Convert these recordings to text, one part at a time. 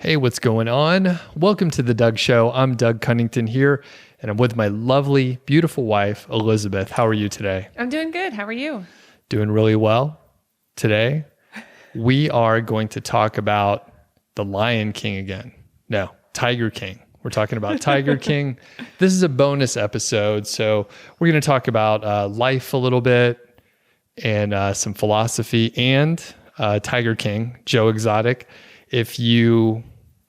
Hey, what's going on? Welcome to the Doug.Show. I'm Doug Cunnington here, and I'm with my lovely, beautiful wife, Elizabeth. How are you today? I'm doing good. How are you? Doing really well. Today, we are going to talk about the Lion King again. No, Tiger King. We're talking about Tiger King. This is a bonus episode, so we're going to talk about life a little bit and some philosophy and Tiger King, Joe Exotic. If you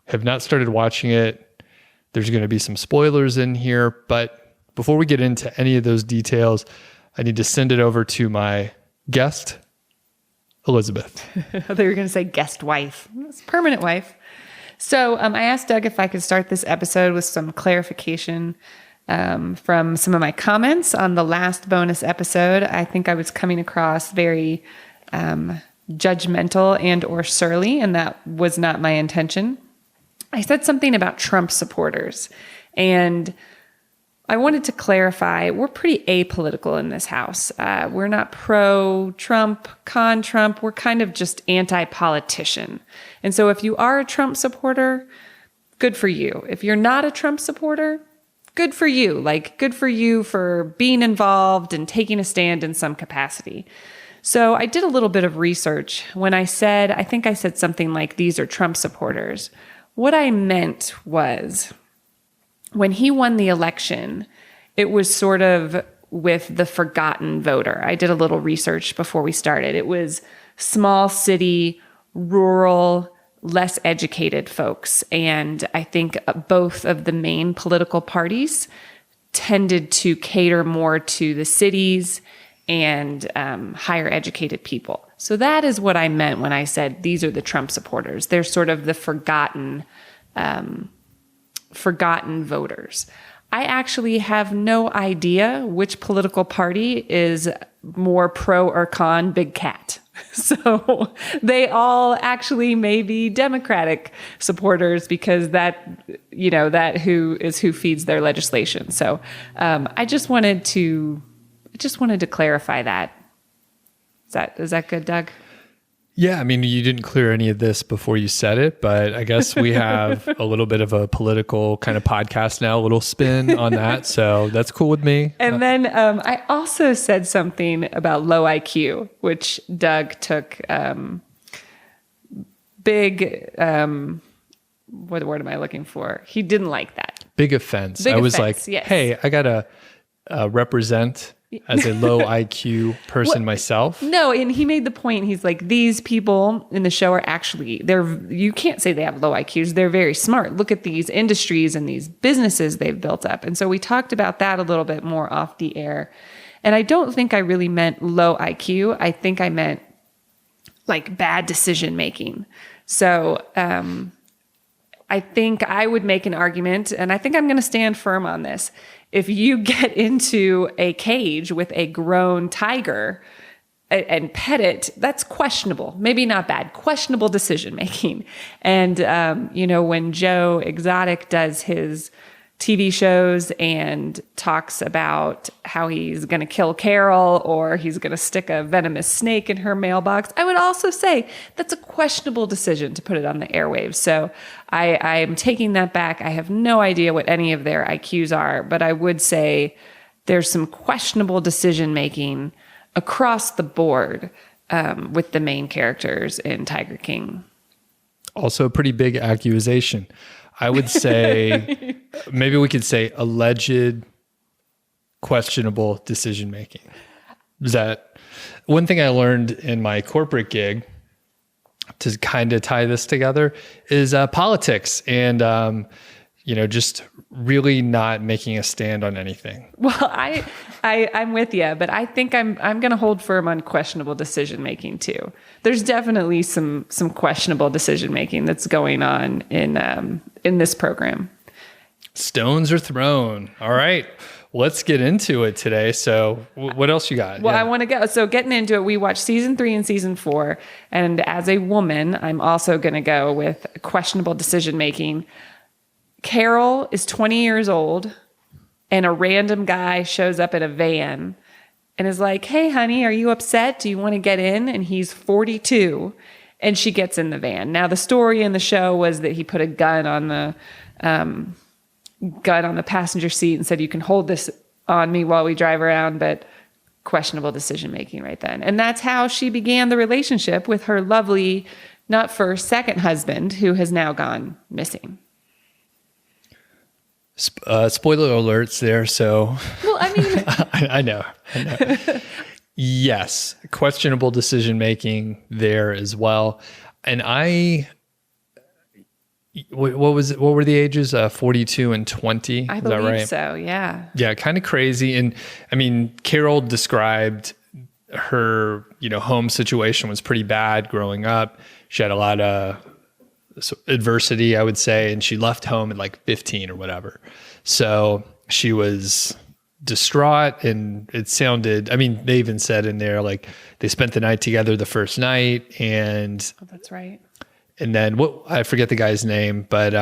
have not started watching it, there's going to be some spoilers in here. But before we get into any of those details, I need to send it over to my guest, Elizabeth. I thought you were going to say guest wife. It's permanent wife. So I asked Doug if I could start this episode with some clarification from some of my comments on the last bonus episode. I think I was coming across very judgmental and or surly, and that was not my intention. I said something about Trump supporters, and I wanted to clarify, we're pretty apolitical in this house. We're not pro-Trump, con-Trump. We're kind of just anti-politician. And so if you are a Trump supporter, good for you. If you're not a Trump supporter, good for you. Like, good for you for being involved and taking a stand in some capacity. So I did a little bit of research when I think I said something like, these are Trump supporters. What I meant was, when he won the election, it was sort of with the forgotten voter. I did a little research before we started. It was small city, rural, less educated folks. And I think both of the main political parties tended to cater more to the cities and higher educated people. So that is what I meant when I said these are the Trump supporters. They're sort of the forgotten voters. I actually have no idea which political party is more pro or con big cat. So they all actually may be Democratic supporters because that who feeds their legislation. So I just wanted to clarify that. Is that good, Doug? Yeah, I mean, you didn't clear any of this before you said it, but I guess we have a little bit of a political kind of podcast now, a little spin on that. So that's cool with me. And then I also said something about low IQ, which Doug took big, what word am I looking for? He didn't like that. Big offense. I was like, yes. Hey, I got to represent as a low IQ person myself. No, and he made the point. He's like, these people in the show are actually, you can't say they have low IQs. They're very smart. Look at these industries and these businesses they've built up. And so we talked about that a little bit more off the air. And I don't think I really meant low IQ. I think I meant like bad decision making. So I think I would make an argument, and I think I'm going to stand firm on this. If you get into a cage with a grown tiger and pet it, that's questionable. Maybe not bad, questionable decision making. And, when Joe Exotic does his TV shows and talks about how he's going to kill Carol or he's going to stick a venomous snake in her mailbox, I would also say that's a questionable decision to put it on the airwaves. So I am taking that back. I have no idea what any of their IQs are, but I would say there's some questionable decision making across the board with the main characters in Tiger King. Also a pretty big accusation. I would say, maybe we could say alleged questionable decision-making. Is that one thing I learned in my corporate gig to kind of tie this together is politics and, just really not making a stand on anything. Well, I'm with you, but I think I'm going to hold firm on questionable decision making too. There's definitely some questionable decision making that's going on in this program. Stones are thrown. All right, let's get into it today. So, what else you got? Well, yeah. I want to go. So, getting into it, we watched season 3 and season 4, and as a woman, I'm also going to go with questionable decision making. Carol is 20 years old, and a random guy shows up in a van and is like, hey, honey, are you upset? Do you want to get in? And he's 42. And she gets in the van. Now, the story in the show was that he put a gun on the passenger seat and said, "You can hold this on me while we drive around," but questionable decision making right then. And that's how she began the relationship with her lovely, not first, second husband, who has now gone missing. Spoiler alerts there. So, well, I mean, I know. Yes, questionable decision making there as well. And what were the ages? 42 and 20. I Is believe that right? so. Yeah. Yeah, kind of crazy. And I mean, Carol described her, home situation was pretty bad growing up. She had a lot of adversity, I would say, and she left home at like 15 or whatever. So she was distraught, and it sounded, they even said in there, like, they spent the night together the first night, and that's right. And then I forget the guy's name, but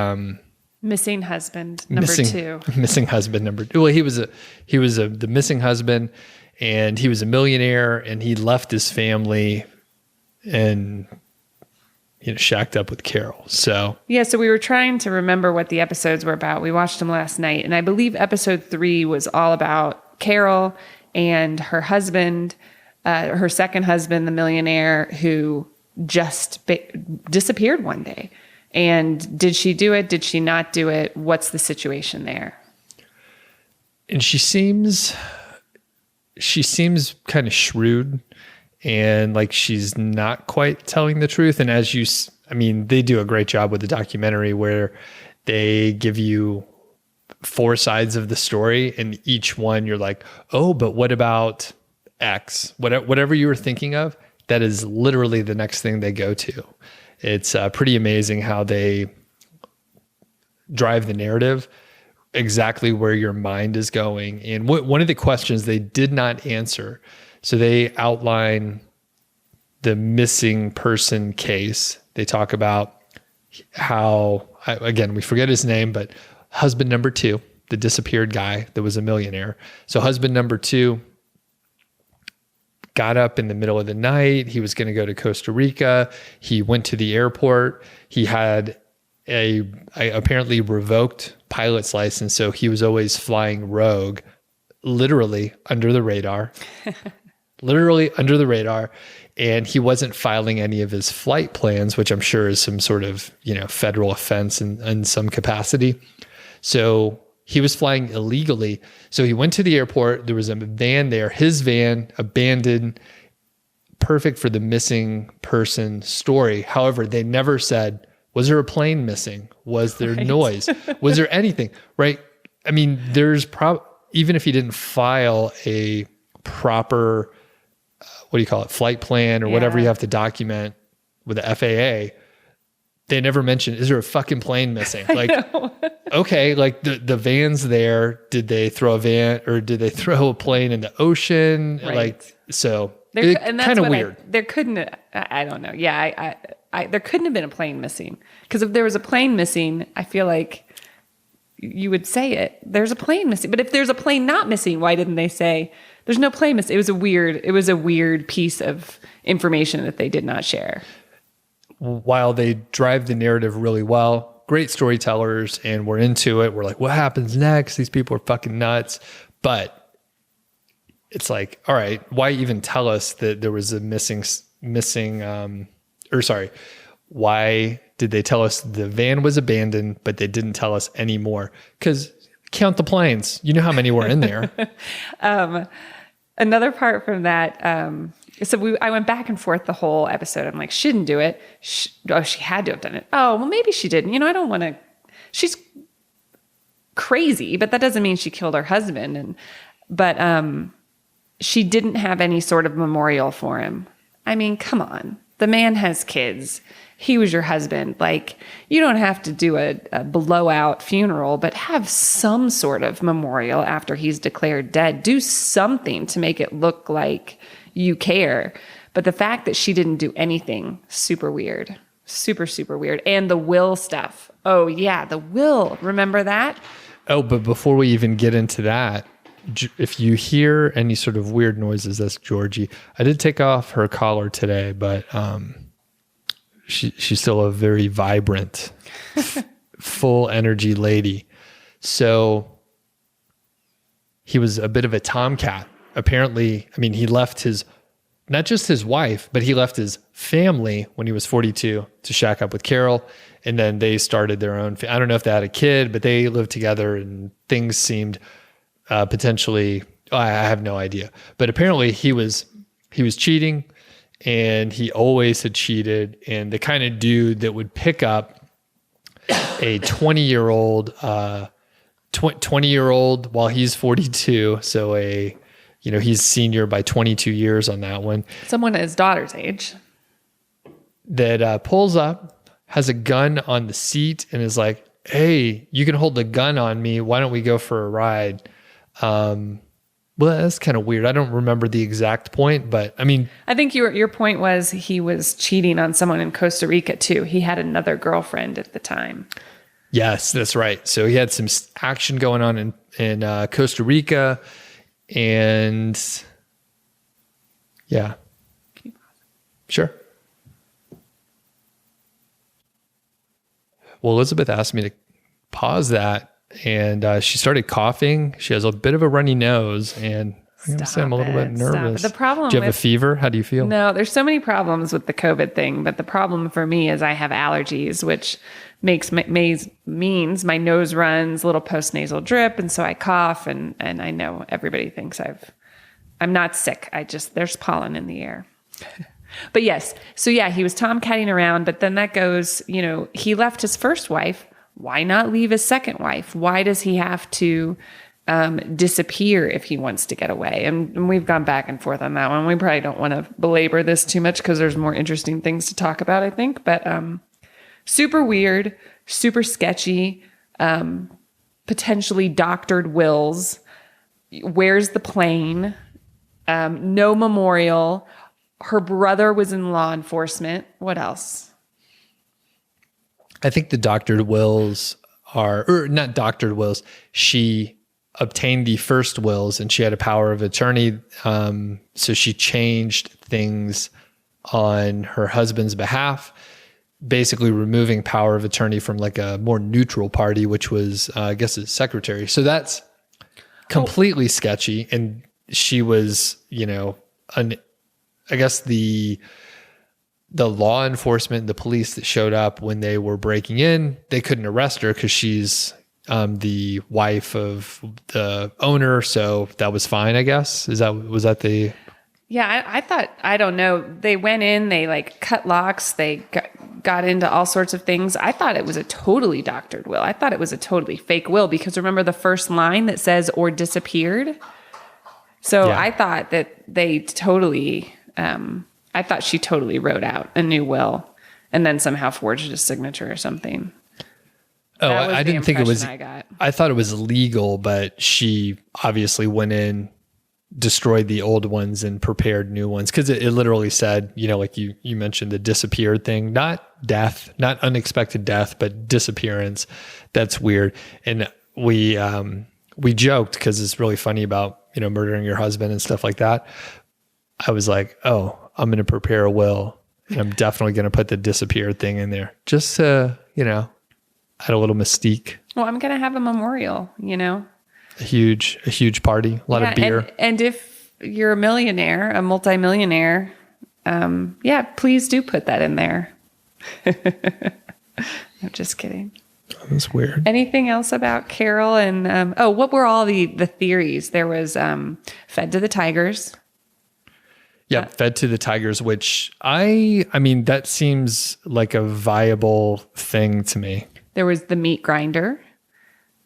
missing husband number 2. Missing husband number 2. Well, he was the missing husband, and he was a millionaire, and he left his family and shacked up with Carol. So so we were trying to remember what the episodes were about. We watched them last night, and I believe episode 3 was all about Carol and her husband, her second husband, the millionaire, who just disappeared one day. And did she do it? Did she not do it? What's the situation there? And she seems kind of shrewd, and like she's not quite telling the truth. And they do a great job with the documentary where they give you 4 sides of the story, and each one you're like, oh, but what about X? Whatever you were thinking of, that is literally the next thing they go to. It's pretty amazing how they drive the narrative exactly where your mind is going. And one of the questions they did not answer, so they outline the missing person case. They talk about how, again, we forget his name, but husband number 2, the disappeared guy that was a millionaire. So husband number 2 got up in the middle of the night. He was going to go to Costa Rica. He went to the airport. He had a apparently revoked pilot's license, so he was always flying rogue, literally under the radar. And he wasn't filing any of his flight plans, which I'm sure is some sort of, federal offense in some capacity. So he was flying illegally. So he went to the airport. There was a van there, his van, abandoned, perfect for the missing person story. However, they never said, was there a plane missing? Was there noise? Was there anything? Right? There's even if he didn't file a proper, flight plan or whatever you have to document with the FAA, they never mentioned, is there a fucking plane missing? Like, okay, like the van's there. Did they throw a van or did they throw a plane in the ocean? Right. Like, so and that's kind of weird. There couldn't, I don't know. Yeah, there couldn't have been a plane missing, because if there was a plane missing, I feel like you would say it. There's a plane missing. But if there's a plane not missing, why didn't they say there's no plane missing? It was a weird piece of information that they did not share. While they drive the narrative really well, great storytellers, and we're into it. We're like, what happens next? These people are fucking nuts. But it's like, all right, why even tell us that there was a why did they tell us the van was abandoned, but they didn't tell us any more? Because count the planes. You know how many were in there. Another part from that, I went back and forth the whole episode. I'm like, she didn't do it. She had to have done it. Oh, well, maybe she didn't. I don't want to. She's crazy, but that doesn't mean she killed her husband. But she didn't have any sort of memorial for him. Come on. The man has kids. He was your husband. Like, you don't have to do a blowout funeral, but have some sort of memorial after he's declared dead. Do something to make it look like you care. But the fact that she didn't do anything, super weird. Super, super weird. And the will stuff. Oh, yeah, the will. Remember that? Oh, but before we even get into that, if you hear any sort of weird noises, that's Georgie. I did take off her collar today, but she's still a very vibrant, full energy lady. So he was a bit of a tomcat. Apparently, I mean, he left not just his wife, but he left his family when he was 42 to shack up with Carol. And then they started their own. I don't know if they had a kid, but they lived together and things seemed potentially, I have no idea. But apparently he was cheating, and he always had cheated. And the kind of dude that would pick up a 20-year-old while he's 42. So he's senior by 22 years on that one. Someone at his daughter's age. That pulls up, has a gun on the seat, and is like, hey, you can hold the gun on me. Why don't we go for a ride? Well, that's kind of weird. I don't remember the exact point, but I mean, I think your point was he was cheating on someone in Costa Rica too. He had another girlfriend at the time. Yes, that's right. So he had some action going on in Costa Rica, and yeah, sure. Well, Elizabeth asked me to pause that, and she started coughing. She has a bit of a runny nose, and I'm a little bit nervous. The problem. Do you have a fever? How do you feel? No, there's so many problems with the COVID thing, but the problem for me is I have allergies, which means my nose runs, a little postnasal drip, and so I cough, and I know everybody thinks I'm not sick. There's pollen in the air. But yes, so yeah, he was tomcatting around, but then that goes, he left his first wife. Why not leave his second wife? Why does he have to disappear if he wants to get away? And we've gone back and forth on that one. We probably don't want to belabor this too much because there's more interesting things to talk about, I think. But super weird, super sketchy, potentially doctored wills. Where's the plane? No memorial. Her brother was in law enforcement. What else? I think the doctored wills or not doctored wills. She obtained the first wills and she had a power of attorney. So she changed things on her husband's behalf, basically removing power of attorney from like a more neutral party, which was, I guess, his secretary. So that's completely sketchy. And she was, I guess the law enforcement, the police that showed up when they were breaking in, they couldn't arrest her because she's the wife of the owner. So that was fine, I guess. Was that the... Yeah, I thought, I don't know. They went in, they like cut locks, they got into all sorts of things. I thought it was a totally doctored will. I thought it was a totally fake will because remember the first line that says, or disappeared? So yeah. I thought that they totally... I thought she totally wrote out a new will and then somehow forged a signature or something. Oh, I didn't think it was, I thought it was legal, but she obviously went in, destroyed the old ones and prepared new ones. Cause it literally said, like you mentioned the disappeared thing, not death, not unexpected death, but disappearance. That's weird. And we joked cause it's really funny about, murdering your husband and stuff like that. I was like, oh, I'm going to prepare a will and I'm definitely going to put the disappeared thing in there just to, add a little mystique. Well, I'm going to have a memorial, A huge party, a lot of beer. And if you're a millionaire, a multimillionaire, please do put that in there. I'm just kidding. That's weird. Anything else about Carol? And, what were all the theories? There was fed to the tigers. Yeah, fed to the tigers, which I mean, that seems like a viable thing to me. There was the meat grinder.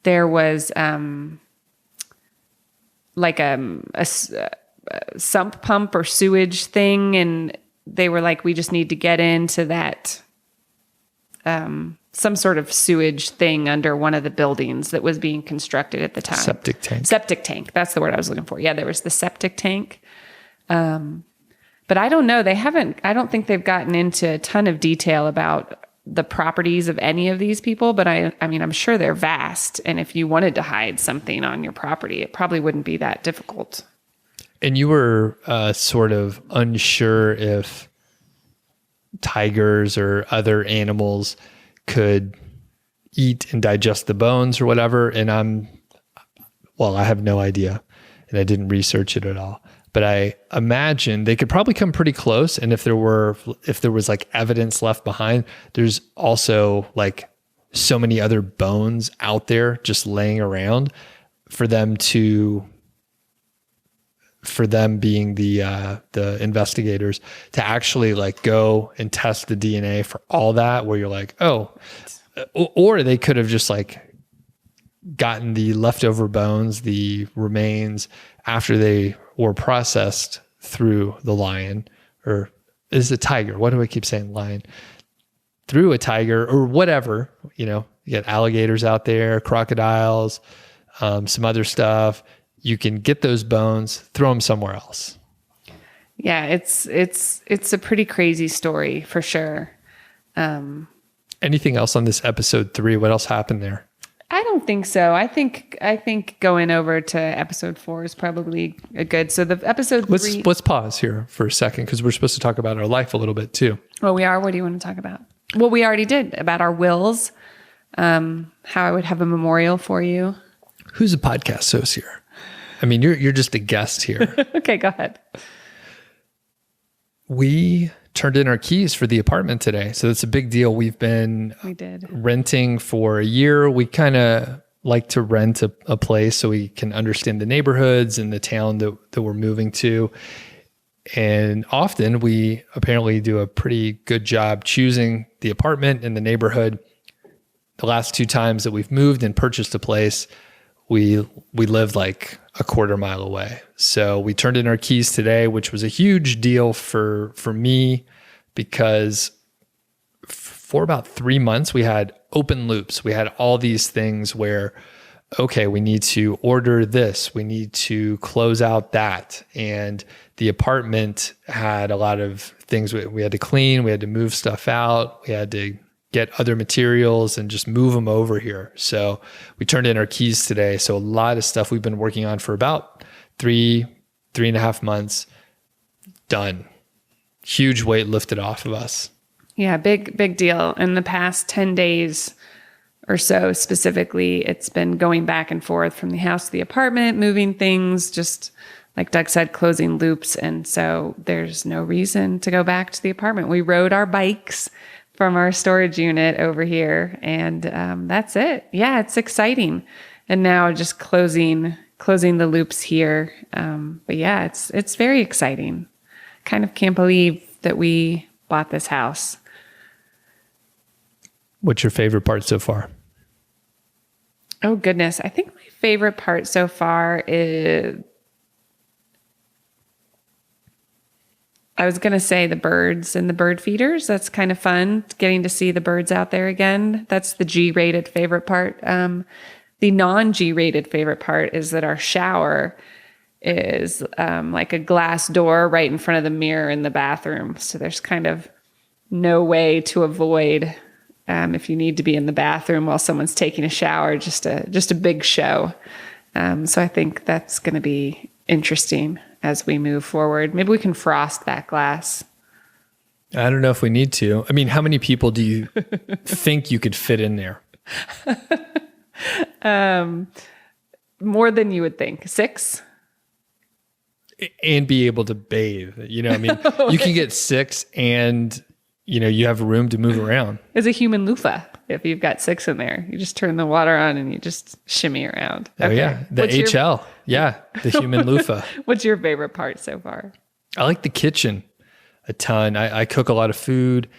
There was like a sump pump or sewage thing. And they were like, we just need to get into that, some sort of sewage thing under one of the buildings that was being constructed at the time. Septic tank. Septic tank. That's the word I was looking for. Yeah, there was the septic tank. But I don't know. I don't think they've gotten into a ton of detail about the properties of any of these people, but I mean, I'm sure they're vast. And if you wanted to hide something on your property, it probably wouldn't be that difficult. And you were sort of unsure if tigers or other animals could eat and digest the bones or whatever. And I have no idea, and I didn't research it at all. But I imagine they could probably come pretty close. And if there was like evidence left behind, there's also like so many other bones out there just laying around for them being the investigators to actually like go and test the DNA for all that, where you're like, oh, or they could have just like gotten the leftover bones, the remains after they were processed through the lion, or is it tiger? What do I keep saying? Lion. Through a tiger or whatever, you get alligators out there, crocodiles, some other stuff. You can get those bones, throw them somewhere else. Yeah, it's a pretty crazy story for sure. Anything else on this episode 3? What else happened there? I don't think so. I think going over to episode 4 is probably a good. So the episode 3. Let's pause here for a second, because we're supposed to talk about our life a little bit too. Well, we are. What do you want to talk about? Well, we already did about our wills. How I would have a memorial for you. Who's a podcast host here? I mean, you're just a guest here. Okay, go ahead. We turned in our keys for the apartment today. So that's a big deal. We did renting for a year. We kind of like to rent a place so we can understand the neighborhoods and the town that we're moving to. And often we apparently do a pretty good job choosing the apartment and the neighborhood. The last 2 times that we've moved and purchased a place, we lived like a quarter mile away. So we turned in our keys today, which was a huge deal for me, because for about 3 months we had open loops. We had all these things where, okay, we need to order this, we need to close out that. And the apartment had a lot of things we had to clean, we had to move stuff out, we had to get other materials and just move them over here. So we turned in our keys today. So a lot of stuff we've been working on for about 3.5 months, done. Huge weight lifted off of us. Yeah, big deal. In the past 10 days or so specifically, it's been going back and forth from the house to the apartment, moving things, just like Doug said, closing loops. And so there's no reason to go back to the apartment. We rode our bikes from our storage unit over here, and that's it. Yeah, it's exciting. And now just closing the loops here. But yeah, it's very exciting. Kind of can't believe that we bought this house. What's your favorite part so far? Oh goodness, I think my favorite part so far is, I was going to say the birds and the bird feeders. That's kind of fun, getting to see the birds out there again. That's the G-rated favorite part. The non-G-rated favorite part is that our shower is like a glass door right in front of the mirror in the bathroom. So there's kind of no way to avoid if you need to be in the bathroom while someone's taking a shower, just a big show. So I think that's going to be interesting as we move forward. Maybe we can frost that glass. I don't know if we need to. I mean, how many people do you think you could fit in there? More than you would think. 6? And be able to bathe. I mean, you can get 6 and, you have room to move around. It's a human loofah. If you've got 6 in there, you just turn the water on and you just shimmy around. Okay. Oh yeah. The HL. The human loofah. What's your favorite part so far? I like the kitchen a ton. I cook a lot of food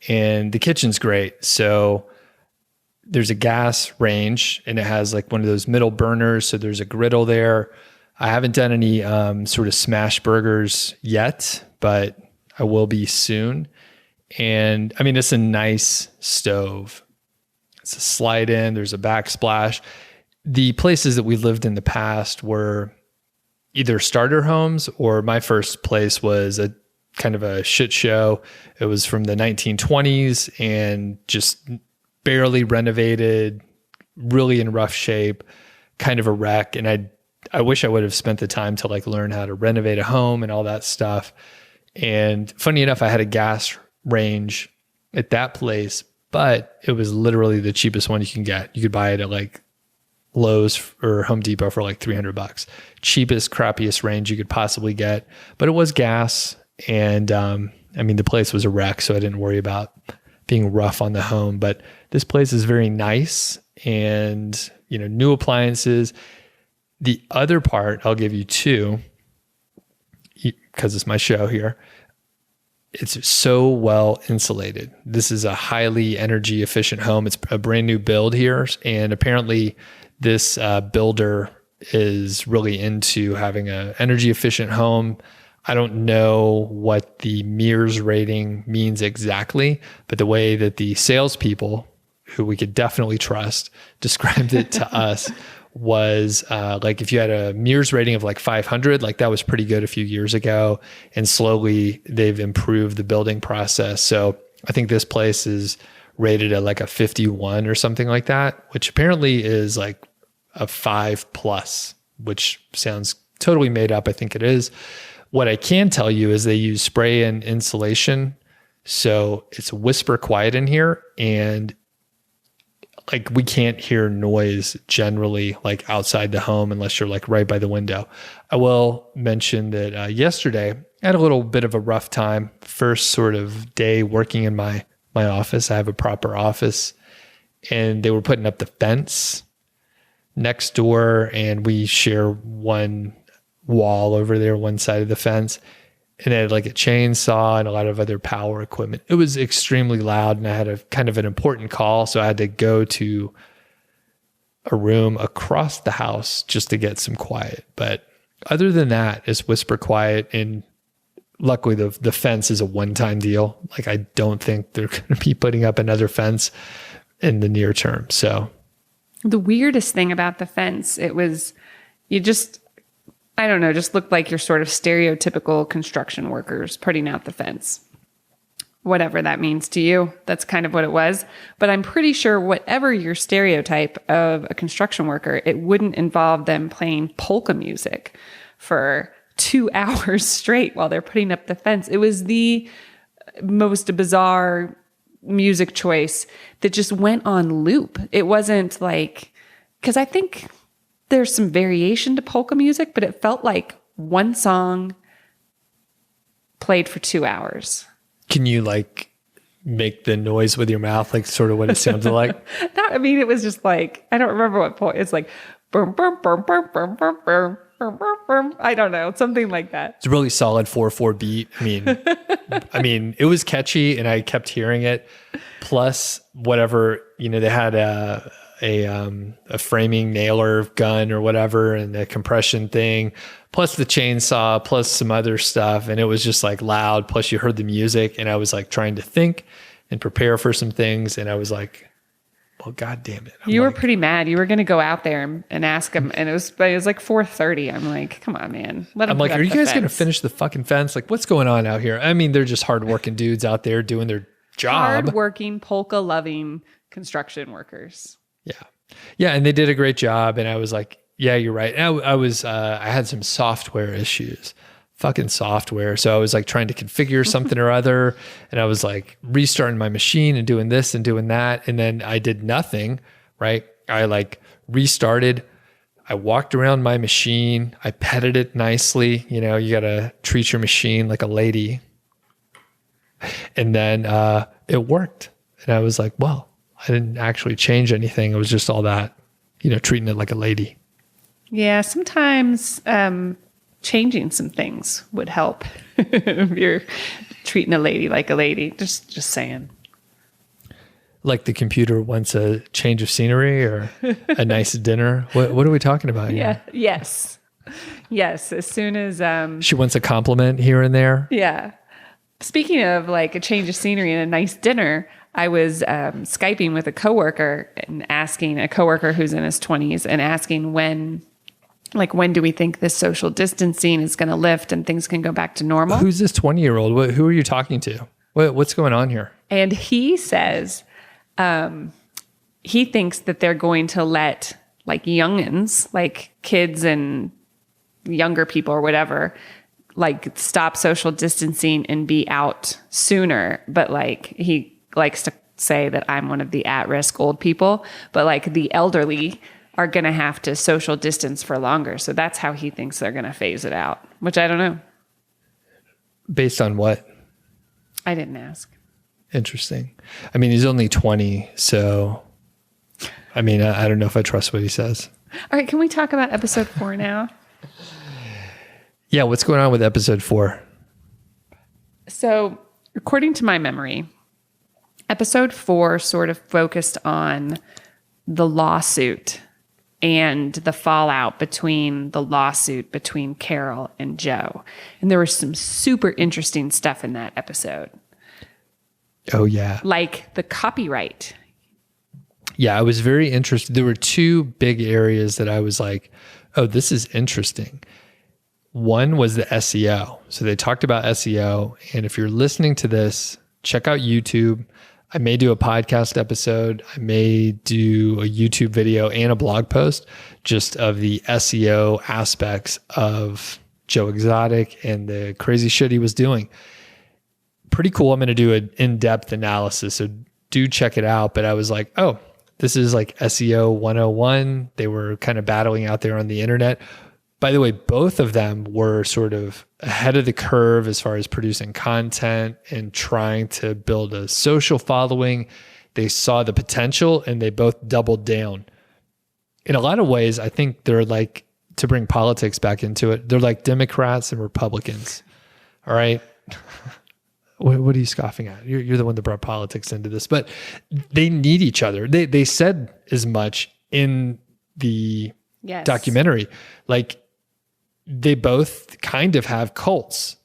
and the kitchen's great. So there's a gas range and it has like one of those middle burners. So there's a griddle there. I haven't done any sort of smash burgers yet, but I will be soon. And I mean, it's a nice stove. It's a slide in, there's a backsplash. The places that we lived in the past were either starter homes, or my first place was a kind of a shit show. It was from the 1920s and just barely renovated, really in rough shape, kind of a wreck. And I wish I would have spent the time to like learn how to renovate a home and all that stuff. And funny enough, I had a gas range at that place, but it was literally the cheapest one you can get. You could buy it at like Lowe's or Home Depot for like $300. Cheapest, crappiest range you could possibly get, but it was gas. And I mean, the place was a wreck, so I didn't worry about being rough on the home. But this place is very nice, and new appliances. The other part, I'll give you two, because it's my show here. It's so well insulated. This is a highly energy efficient home. It's a brand new build here, and apparently this builder is really into having an energy efficient home. I don't know what the MERS rating means exactly, but the way that the salespeople, who we could definitely trust, described it to us was like if you had a MERS rating of like 500, like that was pretty good a few years ago. And slowly they've improved the building process. So I think this place is rated at like a 51 or something like that, which apparently is like a 5+, which sounds totally made up. I think it is. What I can tell you is they use spray and insulation. So it's whisper quiet in here, and like we can't hear noise generally like outside the home unless you're like right by the window. I will mention that yesterday I had a little bit of a rough time. First sort of day working in my office. I have a proper office, and they were putting up the fence next door, and we share one wall over there, one side of the fence, and it had like a chainsaw and a lot of other power equipment. It was extremely loud, and I had a kind of an important call, so I had to go to a room across the house just to get some quiet. But other than that, it's whisper quiet, and luckily the fence is a one-time deal. Like I don't think they're going to be putting up another fence in the near term. So the weirdest thing about the fence, it was I don't know, just looked like your sort of stereotypical construction workers putting out the fence. Whatever that means to you, that's kind of what it was. But I'm pretty sure whatever your stereotype of a construction worker, it wouldn't involve them playing polka music for 2 hours straight while they're putting up the fence. It was the most bizarre music choice that just went on loop. It wasn't like, because I think there's some variation to polka music, but it felt like one song played for 2 hours. can you like make the noise with your mouth, like sort of what it sounded like? No, I mean, it was just like, I don't remember what point. It's like, boom, boom, boom, boom, boom, boom, boom. I don't know, something like that. It's a really solid 4/4 beat. I mean, it was catchy, and I kept hearing it. Plus, whatever, they had a framing nailer gun or whatever, and the compression thing, plus the chainsaw, plus some other stuff, and it was just like loud. Plus, you heard the music, and I was like trying to think and prepare for some things, and I was like, well, God damn it. You were pretty mad. You were going to go out there and ask him, and it was like 4:30. I'm like, come on, man. Let him. I'm like, are you guys going to finish the fucking fence? Like, what's going on out here? I mean, they're just hardworking dudes out there doing their job. Hardworking, polka-loving construction workers. Yeah. Yeah, and they did a great job, and I was like, yeah, you're right. And I had some software issues. Fucking software. So I was like trying to configure something or other, and I was like restarting my machine and doing this and doing that, and then I did nothing, right? I like restarted. I walked around my machine. I petted it nicely. You got to treat your machine like a lady. And then it worked. And I was like, well, I didn't actually change anything. It was just all that, treating it like a lady. Yeah, sometimes changing some things would help if you're treating a lady like a lady. Just saying. Like the computer wants a change of scenery or a nice dinner. What are we talking about here? Yeah. Yes. As soon as she wants a compliment here and there. Yeah. Speaking of like a change of scenery and a nice dinner, I was Skyping with a coworker and asking a coworker who's in his 20s and asking when do we think this social distancing is going to lift and things can go back to normal? Who's this 20-year-old? Who are you talking to? What's going on here? And he says he thinks that they're going to let like youngins, like kids and younger people or whatever, like stop social distancing and be out sooner. But like he likes to say that I'm one of the at-risk old people, but like the elderly are going to have to social distance for longer. So that's how he thinks they're going to phase it out, which I don't know. Based on what? I didn't ask. Interesting. I mean, he's only 20, so I mean, I don't know if I trust what he says. All right, can we talk about episode 4 now? Yeah, what's going on with episode 4? So, according to my memory, episode 4 sort of focused on the lawsuit and the fallout between the lawsuit between Carol and Joe. And there was some super interesting stuff in that episode. Oh, yeah. Like the copyright. Yeah, I was very interested. There were 2 big areas that I was like, oh, this is interesting. One was the SEO. So they talked about SEO. And if you're listening to this, check out YouTube. I may do a podcast episode. I may do a YouTube video and a blog post just of the SEO aspects of Joe Exotic and the crazy shit he was doing. Pretty cool. I'm going to do an in-depth analysis. So do check it out. But I was like, oh, this is like SEO 101. They were kind of battling out there on the internet. By the way, both of them were sort of ahead of the curve as far as producing content and trying to build a social following. They saw the potential and they both doubled down. In a lot of ways, I think they're like, to bring politics back into it, they're like Democrats and Republicans. All right. What are you scoffing at? You're the one that brought politics into this, but they need each other. They said as much in the documentary. Like, they both kind of have cults.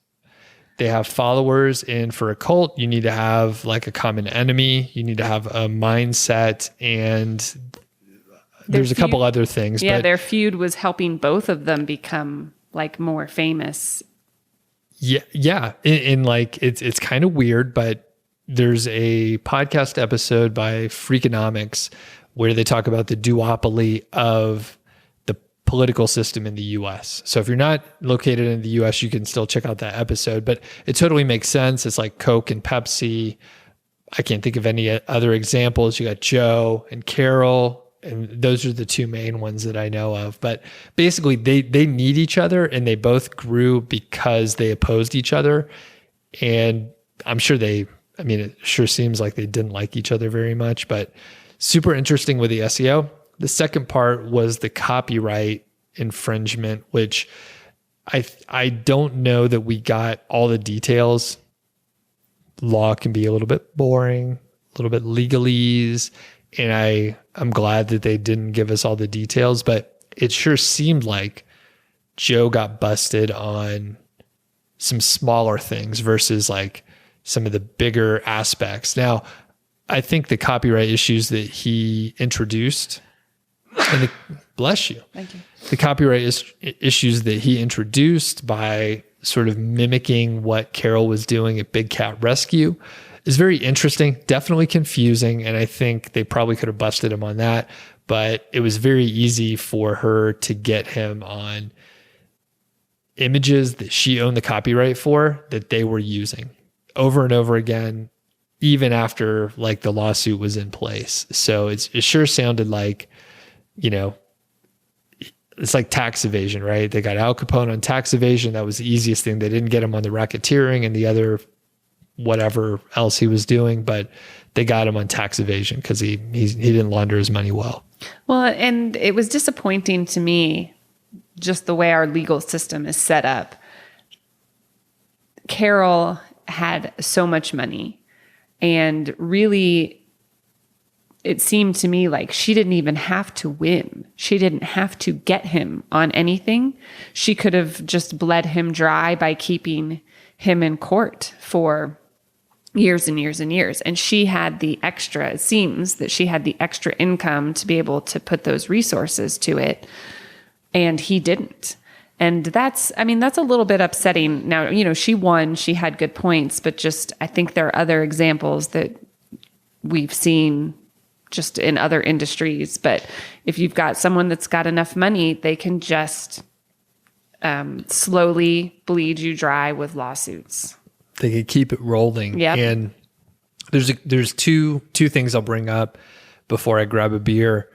They have followers, and for a cult, you need to have like a common enemy. You need to have a mindset, and there's a couple other things. Yeah, but their feud was helping both of them become like more famous. Yeah. And like, it's kind of weird, but there's a podcast episode by Freakonomics where they talk about the duopoly of political system in the US. So if you're not located in the US, you can still check out that episode, but it totally makes sense. It's like Coke and Pepsi. I can't think of any other examples. You got Joe and Carol, and those are the 2 main ones that I know of. But basically they need each other, and they both grew because they opposed each other. And I'm sure it sure seems like they didn't like each other very much, but super interesting with the SEO. The second part was the copyright infringement, which I don't know that we got all the details. Law can be a little bit boring, a little bit legalese, and I'm glad that they didn't give us all the details, but it sure seemed like Joe got busted on some smaller things versus like some of the bigger aspects. Now, I think the copyright issues that he introduced, and bless you. Thank you. The copyright issues that he introduced by sort of mimicking what Carol was doing at Big Cat Rescue is very interesting, definitely confusing. And I think they probably could have busted him on that, but it was very easy for her to get him on images that she owned the copyright for that they were using over and over again, even after like the lawsuit was in place. So it sure sounded like, it's like tax evasion, right? They got Al Capone on tax evasion. That was the easiest thing. They didn't get him on the racketeering and the other whatever else he was doing, but they got him on tax evasion because he didn't launder his money well. Well, and it was disappointing to me just the way our legal system is set up. Carol had so much money, and really, it seemed to me like she didn't even have to win. She didn't have to get him on anything. She could have just bled him dry by keeping him in court for years and years and years. And she had the extra, it seems that she had the extra income to be able to put those resources to it. And he didn't. And that's a little bit upsetting. Now, she won, she had good points, but just, I think there are other examples that we've seen just in other industries. But if you've got someone that's got enough money, they can just slowly bleed you dry with lawsuits. They could keep it rolling. Yep. And there's two things I'll bring up before I grab a beer.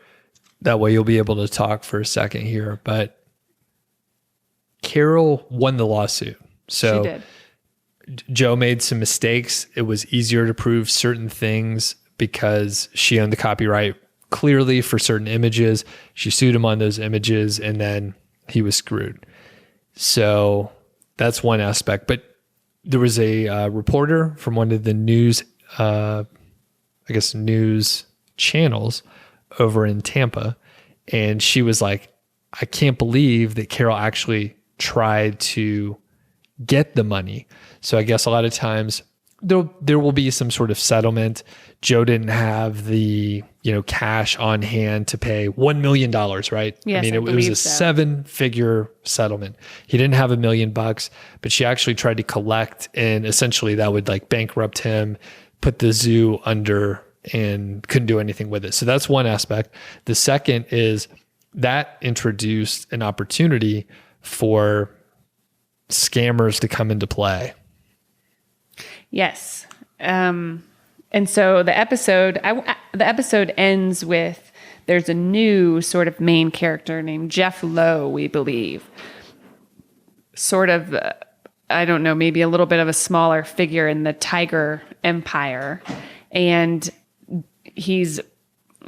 That way you'll be able to talk for a second here. But Carol won the lawsuit. So She did. Joe made some mistakes. It was easier to prove certain things because she owned the copyright clearly for certain images. She sued him on those images, and then he was screwed. So that's one aspect. But there was a reporter from one of the news, news channels over in Tampa, and she was like, I can't believe that Carol actually tried to get the money. So I guess a lot of times there will be some sort of settlement. Joe didn't have the cash on hand to pay $1 million, right? Yes, I mean, it was a so. 7-figure settlement. He didn't have $1 million, but she actually tried to collect, and essentially that would like bankrupt him, put the zoo under, and couldn't do anything with it. So that's one aspect. The second is that introduced an opportunity for scammers to come into play. Yes. And so the episode ends with, there's a new sort of main character named Jeff Lowe, we believe. Sort of, I don't know, maybe a little bit of a smaller figure in the Tiger empire. And he's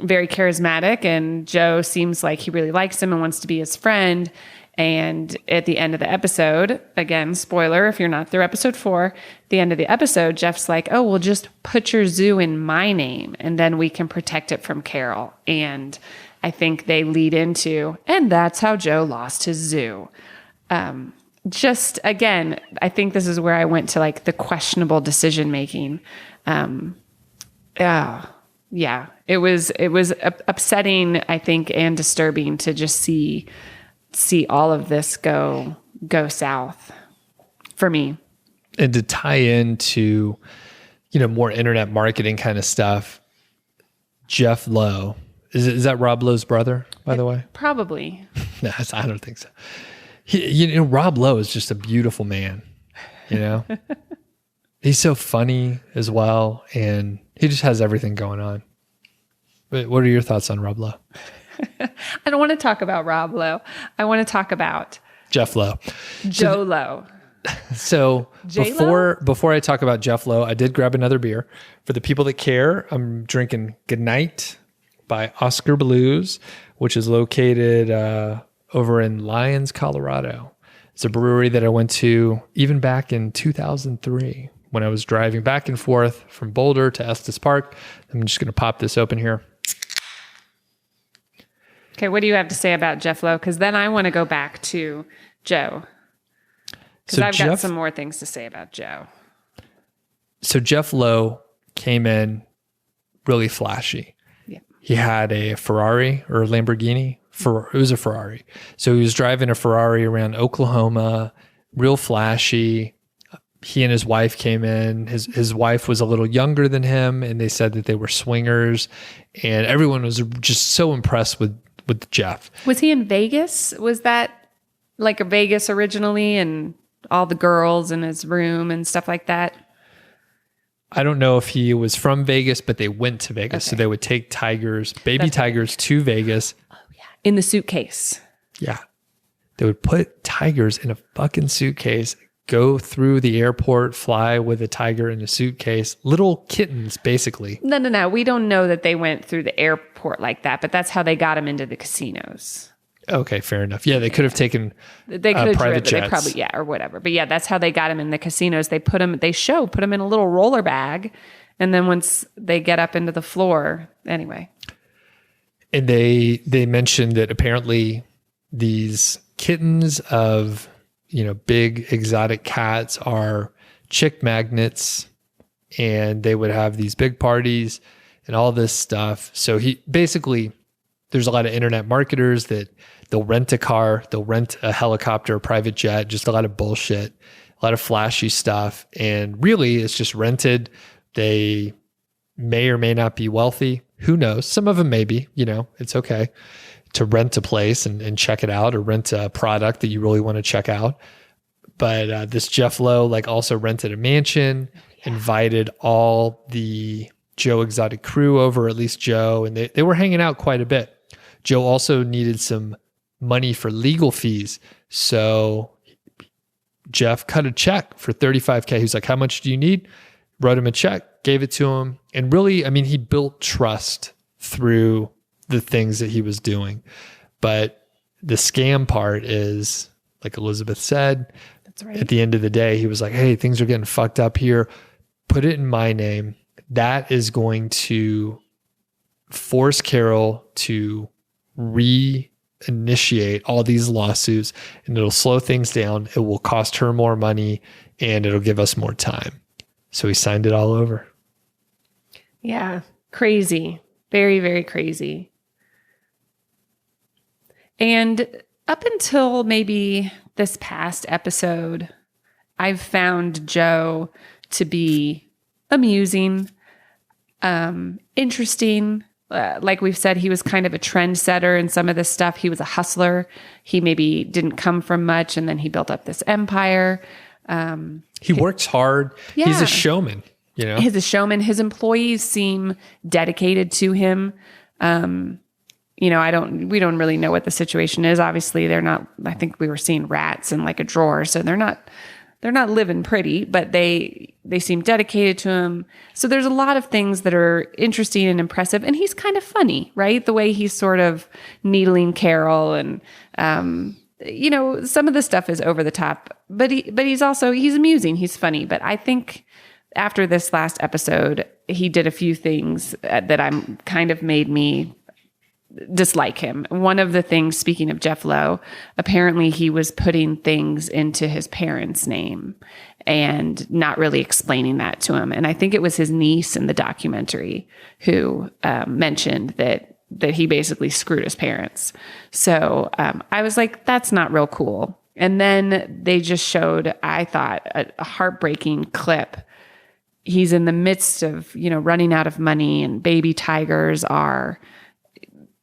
very charismatic, and Joe seems like he really likes him and wants to be his friend. And at the end of the episode, again, spoiler if you're not through episode 4, at the end of the episode, Jeff's like, oh, well, just put your zoo in my name, and then we can protect it from Carol. And I think they lead into, and that's how Joe lost his zoo. Just, again, I think this is where I went to like the questionable decision making. Yeah, it was upsetting, I think, and disturbing to just see all of this go south for me. And to tie into, more internet marketing kind of stuff, Jeff Lowe, is that Rob Lowe's brother, by the way? Probably. No, I don't think so. Rob Lowe is just a beautiful man, He's so funny as well, and he just has everything going on. But what are your thoughts on Rob Lowe? I don't want to talk about Rob Lowe. I want to talk about Jeff Lowe. Joe Lowe. So before I talk about Jeff Lowe, I did grab another beer. For the people that care, I'm drinking Goodnight by Oscar Blues, which is located over in Lyons, Colorado. It's a brewery that I went to even back in 2003 when I was driving back and forth from Boulder to Estes Park. I'm just going to pop this open here. Okay, what do you have to say about Jeff Lowe? Because then I want to go back to Joe. Because I've got some more things to say about Joe. So Jeff Lowe came in really flashy. Yeah. He had a Ferrari or a Lamborghini. It was a Ferrari. So he was driving a Ferrari around Oklahoma, real flashy. He and his wife came in. His wife was a little younger than him, and they said that they were swingers. And everyone was just so impressed with Jeff. Was he in Vegas? Was that like a Vegas originally, and all the girls in his room and stuff like that? I don't know if he was from Vegas, but they went to Vegas. Okay. So they would take baby tigers to Vegas. Oh, yeah. In the suitcase. Yeah. They would put tigers in a fucking suitcase, go through the airport, fly with a tiger in a suitcase. Little kittens, basically. No. We don't know that they went through the airport like that, but that's how they got them into the casinos. Okay, fair enough. Yeah, they could have taken private jets. Or whatever. But yeah, that's how they got them in the casinos. They put them in a little roller bag, and then once they get up into the floor, anyway. And they mentioned that apparently these kittens of big exotic cats are chick magnets, and they would have these big parties and all this stuff. So there's a lot of internet marketers that they'll rent a car, they'll rent a helicopter, a private jet, just a lot of bullshit, a lot of flashy stuff. And really it's just rented. They may or may not be wealthy. Who knows? Some of them may be, it's okay. rent a place and check it out, or rent a product that you really want to check out. But this Jeff Lowe like also rented a mansion, invited all the Joe Exotic crew over, at least Joe, and they were hanging out quite a bit. Joe also needed some money for legal fees. So Jeff cut a check for $35K. He's like, how much do you need? Wrote him a check, gave it to him. And really, I mean, he built trust through the things that he was doing. But the scam part is, like Elizabeth said, That's right. At the end of the day, he was like, hey, things are getting fucked up here. Put it in my name. That is going to force Carol to reinitiate all these lawsuits, and it'll slow things down. It will cost her more money, and it'll give us more time. So he signed it all over. Yeah. Crazy. Very, very crazy. And up until maybe this past episode, I've found Joe to be amusing, interesting. Like we've said, he was kind of a trendsetter in some of this stuff. He was a hustler. He maybe didn't come from much, and then he built up this empire. He works hard. Yeah. He's a showman, you know? He's a showman. His employees seem dedicated to him. We don't really know what the situation is. Obviously, they're not, I think we were seeing rats in like a drawer, so they're not living pretty, but they seem dedicated to him. So there's a lot of things that are interesting and impressive, and he's kind of funny, right? The way he's sort of needling Carol, and some of the stuff is over the top, but he's amusing, he's funny. But I think after this last episode, he did a few things that I'm kind of made me dislike him. One of the things, speaking of Jeff Lowe, apparently he was putting things into his parents' name and not really explaining that to him. And I think it was his niece in the documentary who mentioned that he basically screwed his parents. So I was like, that's not real cool. And then they just showed, I thought, a heartbreaking clip. He's in the midst of, running out of money, and baby tigers are,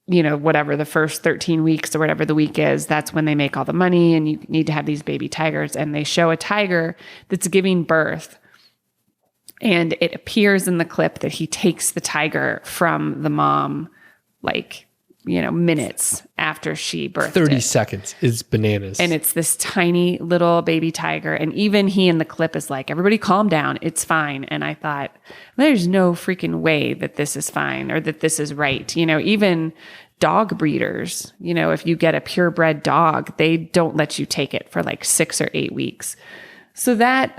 whatever the first 13 weeks or whatever the week is, that's when they make all the money, and you need to have these baby tigers. And they show a tiger that's giving birth. And it appears in the clip that he takes the tiger from the mom, minutes after she birthed 30 it. seconds is bananas. And it's this tiny little baby tiger. And even he in the clip is like, everybody calm down. It's fine. And I thought, there's no freaking way that this is fine or that this is right. Even dog breeders, if you get a purebred dog, they don't let you take it for like 6 or 8 weeks. So that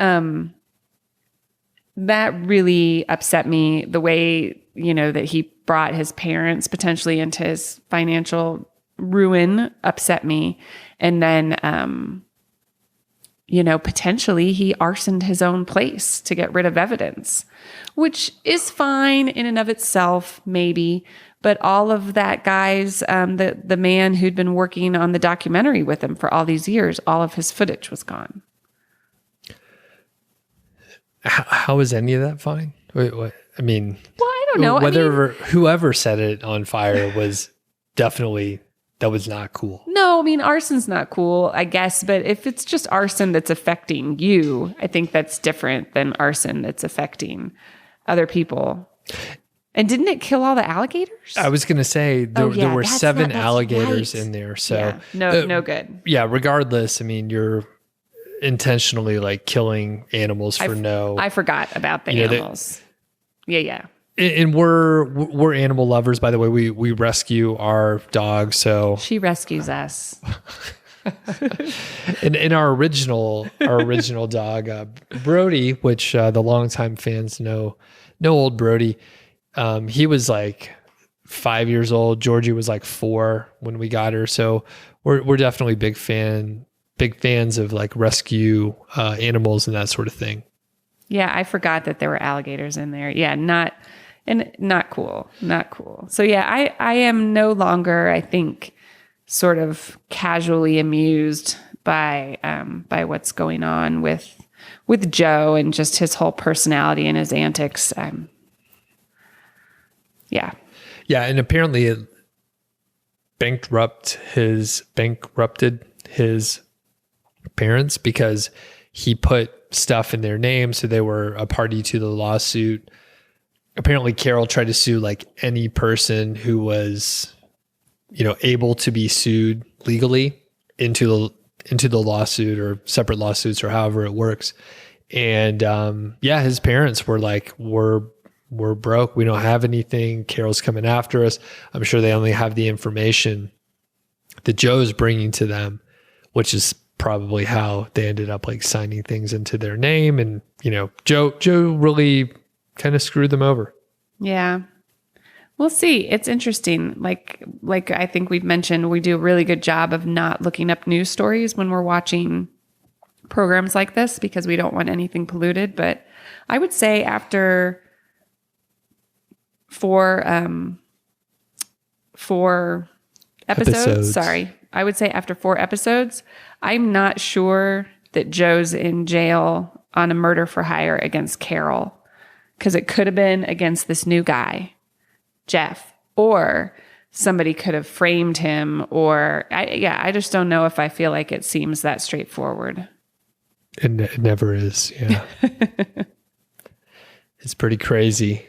really upset me, the way, that he brought his parents potentially into his financial ruin upset me. And then, potentially he arsoned his own place to get rid of evidence, which is fine in and of itself, maybe. But all of that, guys, the man who'd been working on the documentary with him for all these years, all of his footage was gone. How is any of that fine? Wait, what? I mean, well, I don't know. Whoever set it on fire was definitely, that was not cool. No, arson's not cool, I guess. But if it's just arson that's affecting you, I think that's different than arson that's affecting other people. And didn't it kill all the alligators? I was going to say there were 7 alligators right in there. So yeah, no good. Yeah. Regardless, you're intentionally killing animals for I forgot about the animals. Yeah. And we're animal lovers, by the way. We rescue our dog, so she rescues us. in our original dog, Brody, which the longtime fans know old Brody. He was like 5 years old. Georgie was like 4 when we got her. So we're definitely big fans of rescue animals and that sort of thing. Yeah, I forgot that there were alligators in there. Yeah, not cool. Not cool. So yeah, I am no longer, I think, sort of casually amused by what's going on with Joe and just his whole personality and his antics. Yeah. Yeah, and apparently bankrupted his parents because he put stuff in their name, so they were a party to the lawsuit. Apparently Carol tried to sue like any person who was, able to be sued legally into the lawsuit or separate lawsuits or however it works. And his parents were like, we're broke. We don't have anything. Carol's coming after us. I'm sure they only have the information that Joe's bringing to them, which is probably how they ended up like signing things into their name. And, Joe really kind of screwed them over. Yeah. We'll see. It's interesting. Like I think we've mentioned, we do a really good job of not looking up news stories when we're watching programs like this because we don't want anything polluted. But I would say after four episodes. I would say after 4 episodes, I'm not sure that Joe's in jail on a murder for hire against Carol, because it could have been against this new guy, Jeff, or somebody could have framed him, or I just don't know if I feel like it seems that straightforward. It never is. Yeah. It's pretty crazy.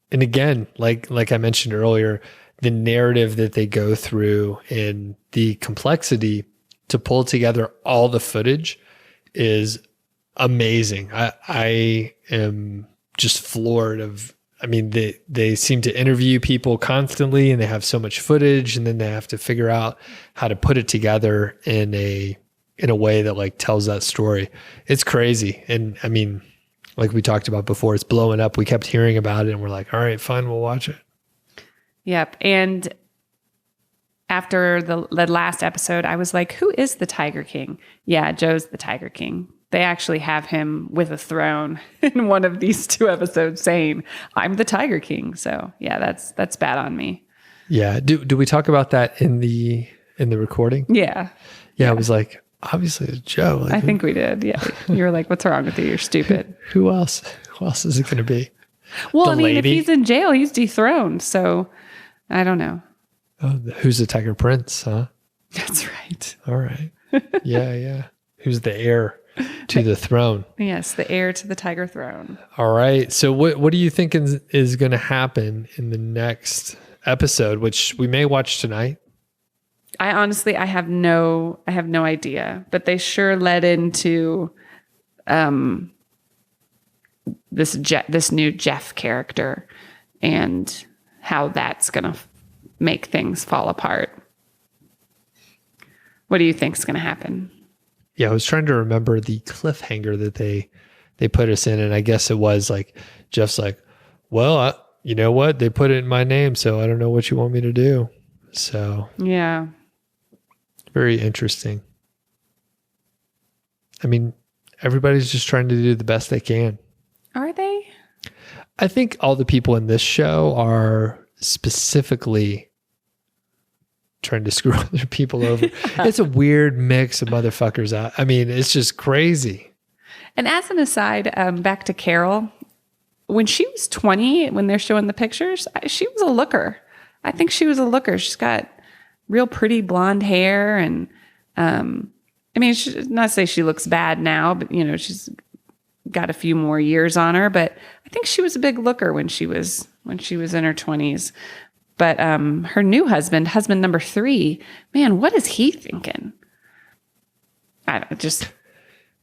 And again, like I mentioned earlier, the narrative that they go through and the complexity to pull together all the footage is amazing. I am just floored they seem to interview people constantly and they have so much footage, and then they have to figure out how to put it together in a way that like tells that story. It's crazy. And I mean, like we talked about before, it's blowing up. We kept hearing about it and we're like, all right, fine, we'll watch it. Yep. And after the last episode, I was like, who is the Tiger King? Yeah, Joe's the Tiger King. They actually have him with a throne in one of these 2 episodes saying, I'm the Tiger King. So yeah, that's bad on me. Yeah. Do we talk about that in the recording? Yeah. Yeah. I was like, obviously it's Joe. Like, I think we did. Yeah. You were like, what's wrong with you? You're stupid. Who else? Who else is it going to be? Well, the lady? If he's in jail, he's dethroned. So I don't know. Oh, who's the Tiger Prince, huh? That's right. All right. Yeah. Who's the heir to the throne? Yes, the heir to the Tiger throne. All right. So what do you think is going to happen in the next episode, which we may watch tonight? I have no idea, but they sure led into this new Jeff character and how that's going to make things fall apart. What do you think is going to happen? Yeah, I was trying to remember the cliffhanger that they put us in, and I guess it was like Jeff's like, well, you know what? They put it in my name, so I don't know what you want me to do. So yeah, very interesting. I mean, everybody's just trying to do the best they can. Are they? I think all the people in this show are specifically trying to screw other people over. It's a weird mix of motherfuckers out. I mean, it's just crazy. And as an aside, back to Carol, when she was 20, when they're showing the pictures, she was a looker. I think she was a looker. She's got real pretty blonde hair. And I mean, not to say she looks bad now, but she's got a few more years on her. But I think she was a big looker when she was in her 20s. But her new husband number 3, man, what is he thinking?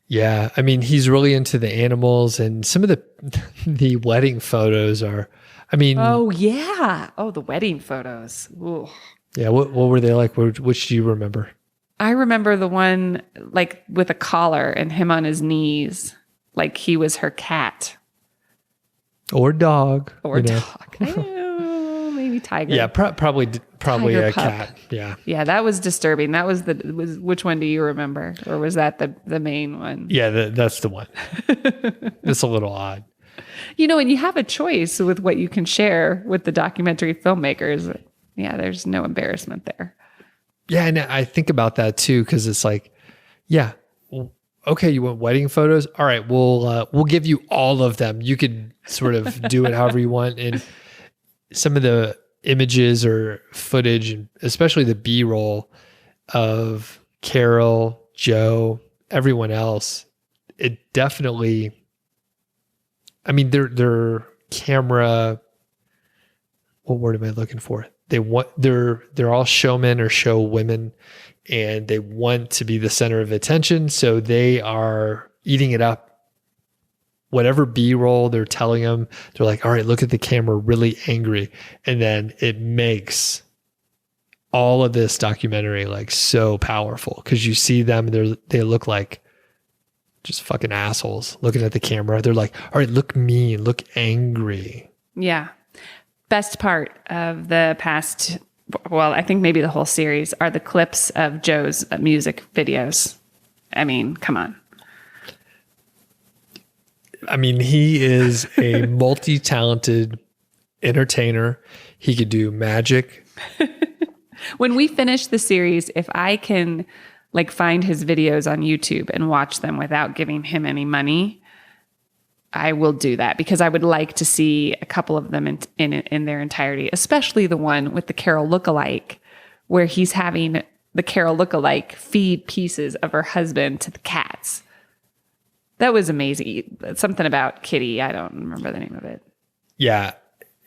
Yeah, I mean, he's really into the animals, and some of the wedding photos are, I mean. Oh yeah, the wedding photos. Ooh. Yeah, what were they like? Which do you remember? I remember the one like with a collar and him on his knees, like he was her cat or dog dog. Maybe tiger. Yeah, probably tiger a pup. Cat. Yeah, that was disturbing. That was which one do you remember, or was that the main one? Yeah, that's the one. It's a little odd. And you have a choice with what you can share with the documentary filmmakers. Yeah, there's no embarrassment there. Yeah, and I think about that too, because it's like, yeah, okay, you want wedding photos? All right, we'll give you all of them. You could sort of do it however you want. And some of the images or footage, especially the B-roll of Carol, Joe, everyone else, it definitely, I mean, their camera, what word am I looking for? They're all showmen or show women, and they want to be the center of attention. So they are eating it up. Whatever B-roll they're telling them, they're like, all right, look at the camera really angry. And then it makes all of this documentary like so powerful because you see them, they look like just fucking assholes looking at the camera. They're like, all right, look mean, look angry. Yeah. Best part of the past, well, I think maybe the whole series, are the clips of Joe's music videos. I mean, come on. I mean, he is a multi-talented entertainer. He could do magic. When we finish the series, if I can like find his videos on YouTube and watch them without giving him any money, I will do that because I would like to see a couple of them in their entirety, especially the one with the Carol lookalike, where he's having the Carol lookalike feed pieces of her husband to the cats. That was amazing. Something about Kitty. I don't remember the name of it. Yeah.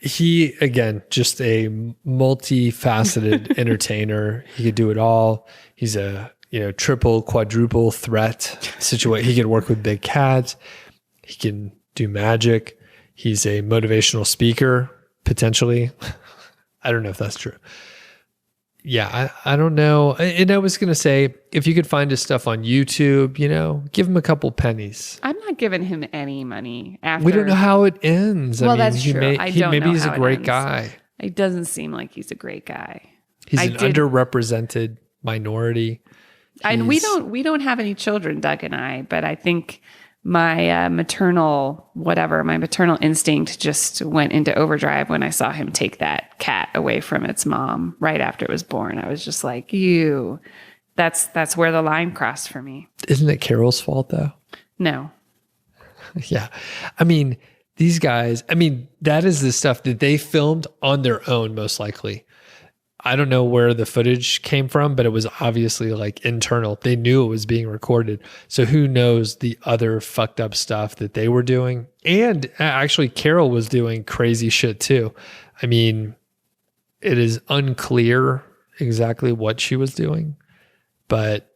He, again, just a multifaceted entertainer. He could do it all. He's a, triple, quadruple threat situation. He can work with big cats. He can do magic. He's a motivational speaker, potentially. I don't know if that's true. Yeah, I don't know. And I was going to say, if you could find his stuff on YouTube, give him a couple pennies. I'm not giving him any money after. We don't know how it ends. Well, that's true. Maybe he's a great guy. It doesn't seem like he's a great guy. He's an underrepresented minority. And we don't have any children, Doug and I, but I think my maternal instinct just went into overdrive when I saw him take that cat away from its mom right after it was born. I was just like, that's where the line crossed for me. Isn't it Carol's fault though? No. Yeah. I mean, these guys, that is the stuff that they filmed on their own, most likely. I don't know where the footage came from, but it was obviously like internal. They knew it was being recorded. So who knows the other fucked up stuff that they were doing. And actually Carol was doing crazy shit too. I mean, it is unclear exactly what she was doing, but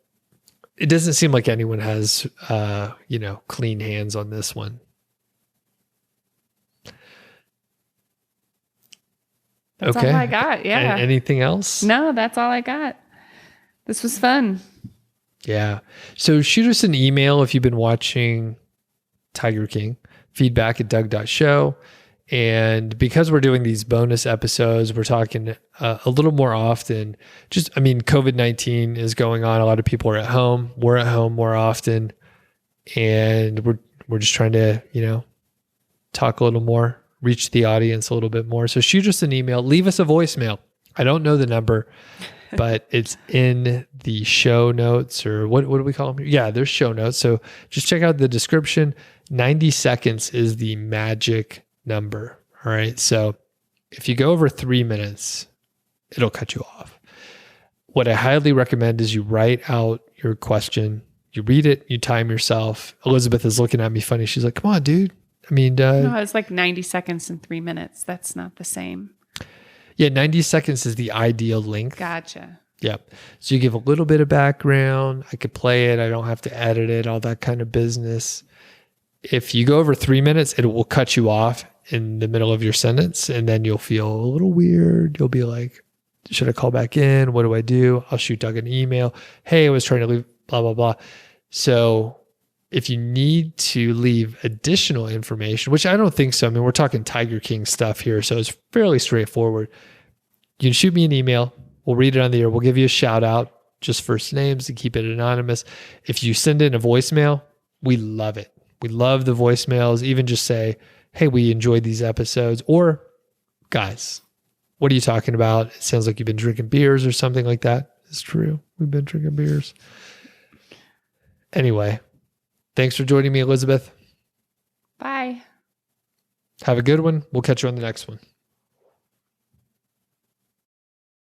it doesn't seem like anyone has, clean hands on this one. That's all I got. Yeah. Anything else? No, that's all I got. This was fun. Yeah. So shoot us an email if you've been watching Tiger King, feedback@Doug.Show. And because we're doing these bonus episodes, we're talking a little more often. COVID-19 is going on. A lot of people are at home. We're at home more often. And we're just trying to, talk a little more, reach the audience a little bit more. So shoot us an email, leave us a voicemail. I don't know the number, but it's in the show notes, or what do we call them? Yeah, there's show notes. So just check out the description. 90 seconds is the magic number. All right. So if you go over 3 minutes, it'll cut you off. What I highly recommend is you write out your question, you read it, you time yourself. Elizabeth is looking at me funny. She's like, come on, dude. No, it's like 90 seconds and 3 minutes. That's not the same. Yeah, 90 seconds is the ideal length. Gotcha. Yep. So you give a little bit of background. I could play it. I don't have to edit it, all that kind of business. If you go over 3 minutes, it will cut you off in the middle of your sentence, and then you'll feel a little weird. You'll be like, should I call back in? What do I do? I'll shoot Doug an email. Hey, I was trying to leave, blah, blah, blah. So if you need to leave additional information, which I don't think so. We're talking Tiger King stuff here, so it's fairly straightforward. You can shoot me an email. We'll read it on the air. We'll give you a shout out, just first names, and keep it anonymous. If you send in a voicemail, we love it. We love the voicemails. Even just say, hey, we enjoyed these episodes. Or, guys, what are you talking about? It sounds like you've been drinking beers or something like that. It's true. We've been drinking beers. Anyway, thanks for joining me, Elizabeth. Bye. Have a good one. We'll catch you on the next one.